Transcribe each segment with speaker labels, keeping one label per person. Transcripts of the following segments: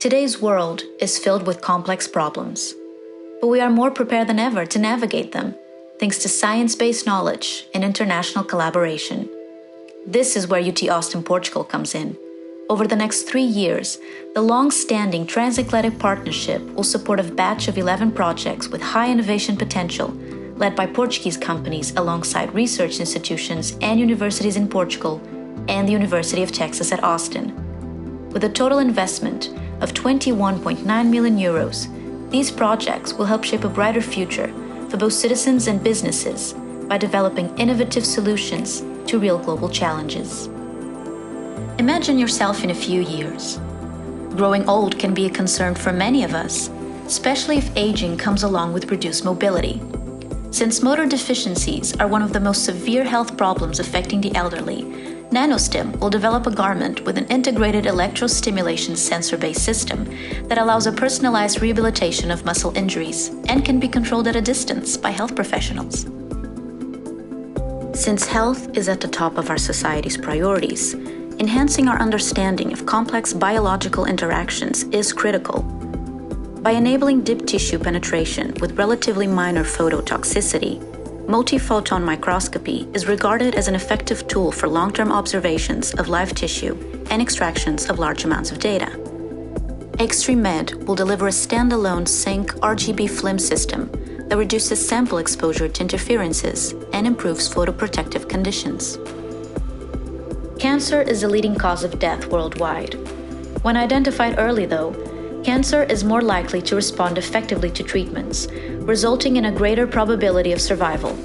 Speaker 1: Today's world is filled with complex problems, but we are more prepared than ever to navigate them, thanks to science-based knowledge and international collaboration. This is where UT Austin Portugal comes in. Over the next 3 years, the long-standing transatlantic partnership will support a batch of 11 projects with high innovation potential, led by Portuguese companies alongside research institutions and universities in Portugal and the University of Texas at Austin. With a total investment of 21.9 million euros, these projects will help shape a brighter future for both citizens and businesses by developing innovative solutions to real global challenges. Imagine yourself in a few years. Growing old can be a concern for many of us, especially if aging comes along with reduced mobility. Since motor deficiencies are one of the most severe health problems affecting the elderly, NanoStim will develop a garment with an integrated electro-stimulation sensor-based system that allows a personalized rehabilitation of muscle injuries and can be controlled at a distance by health professionals. Since health is at the top of our society's priorities, enhancing our understanding of complex biological interactions is critical. By enabling deep tissue penetration with relatively minor phototoxicity, multiphoton microscopy is regarded as an effective tool for long-term observations of live tissue and extractions of large amounts of data. XtremeMed will deliver a standalone SyncRGB-FLIM system that reduces sample exposure to interferences and improves photoprotective conditions. Cancer is the leading cause of death worldwide. When identified early, though, cancer is more likely to respond effectively to treatments, resulting in a greater probability of survival.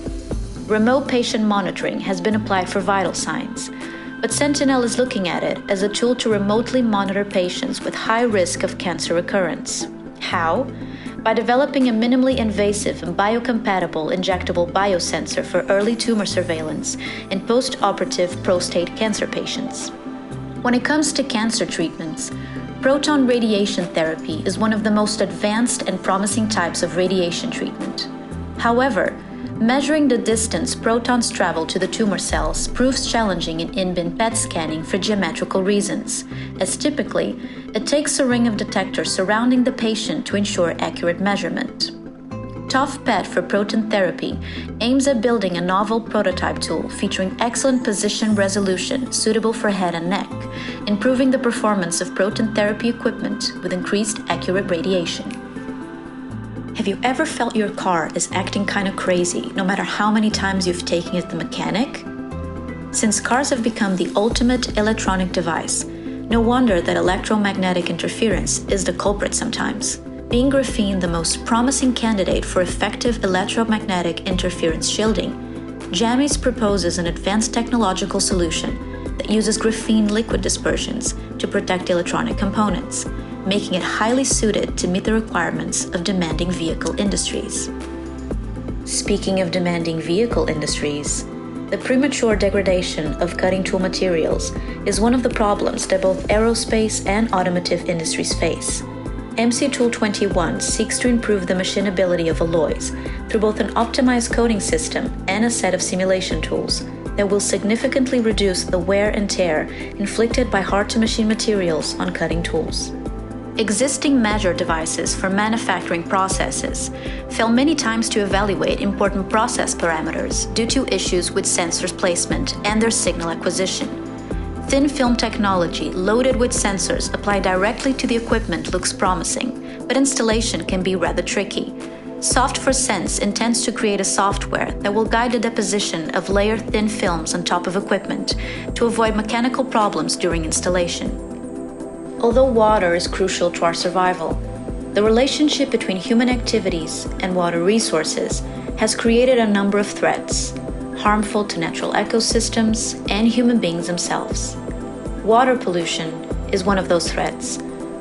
Speaker 1: Remote patient monitoring has been applied for vital signs, but Sentinel is looking at it as a tool to remotely monitor patients with high risk of cancer recurrence. How? By developing a minimally invasive and biocompatible injectable biosensor for early tumor surveillance in post-operative prostate cancer patients. When it comes to cancer treatments, proton radiation therapy is one of the most advanced and promising types of radiation treatment. However, measuring the distance protons travel to the tumor cells proves challenging in in-bin PET scanning for geometrical reasons, as typically, it takes a ring of detectors surrounding the patient to ensure accurate measurement. TOF-PET for proton therapy aims at building a novel prototype tool featuring excellent position resolution suitable for head and neck, improving the performance of proton therapy equipment with increased accurate radiation. Have you ever felt your car is acting kind of crazy no matter how many times you've taken it to the mechanic? Since cars have become the ultimate electronic device, no wonder that electromagnetic interference is the culprit sometimes. Being graphene the most promising candidate for effective electromagnetic interference shielding, Jammys proposes an advanced technological solution that uses graphene liquid dispersions to protect electronic components, making it highly suited to meet the requirements of demanding vehicle industries. Speaking of demanding vehicle industries, the premature degradation of cutting tool materials is one of the problems that both aerospace and automotive industries face. MC Tool 21 seeks to improve the machinability of alloys through both an optimized coating system and a set of simulation tools that will significantly reduce the wear and tear inflicted by hard-to-machine materials on cutting tools. Existing measure devices for manufacturing processes fail many times to evaluate important process parameters due to issues with sensors placement and their signal acquisition. Thin film technology loaded with sensors applied directly to the equipment looks promising, but installation can be rather tricky. Soft4Sense intends to create a software that will guide the deposition of layered thin films on top of equipment to avoid mechanical problems during installation. Although water is crucial to our survival, the relationship between human activities and water resources has created a number of threats, harmful to natural ecosystems and human beings themselves. Water pollution is one of those threats,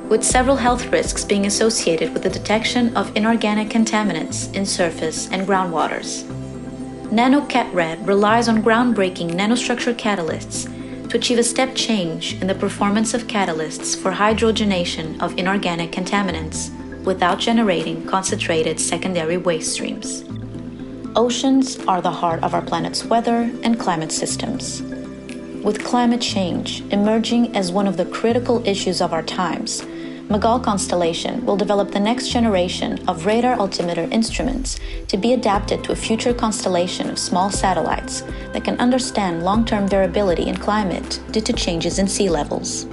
Speaker 1: with several health risks being associated with the detection of inorganic contaminants in surface and groundwaters. NanoCatRad relies on groundbreaking nanostructure catalysts to achieve a step change in the performance of catalysts for hydrogenation of inorganic contaminants without generating concentrated secondary waste streams. Oceans are the heart of our planet's weather and climate systems. With climate change emerging as one of the critical issues of our times, Magal constellation will develop the next generation of radar altimeter instruments to be adapted to a future constellation of small satellites that can understand long-term variability in climate due to changes in sea levels.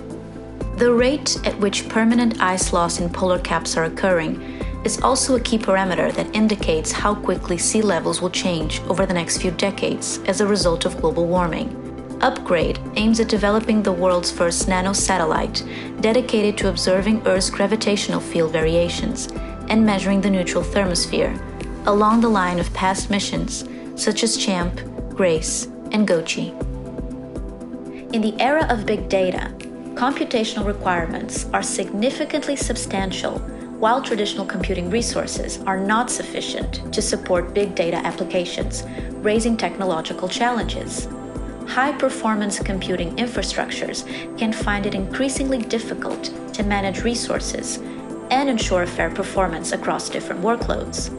Speaker 1: The rate at which permanent ice loss in polar caps are occurring is also a key parameter that indicates how quickly sea levels will change over the next few decades as a result of global warming. Upgrade aims at developing the world's first nanosatellite dedicated to observing Earth's gravitational field variations and measuring the neutral thermosphere, along the line of past missions such as CHAMP, GRACE, and GOCHI. In the era of big data, computational requirements are significantly substantial, while traditional computing resources are not sufficient to support big data applications, raising technological challenges. High-performance computing infrastructures can find it increasingly difficult to manage resources and ensure a fair performance across different workloads.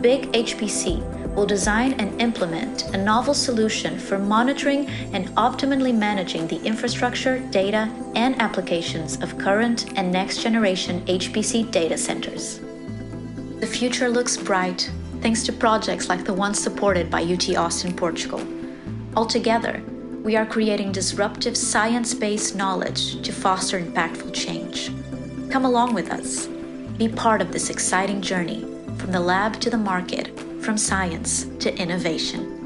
Speaker 1: Big HPC will design and implement a novel solution for monitoring and optimally managing the infrastructure, data, and applications of current and next-generation HPC data centers. The future looks bright thanks to projects like the one supported by UT Austin Portugal. Altogether, we are creating disruptive science-based knowledge to foster impactful change. Come along with us. Be part of this exciting journey from the lab to the market, from science to innovation.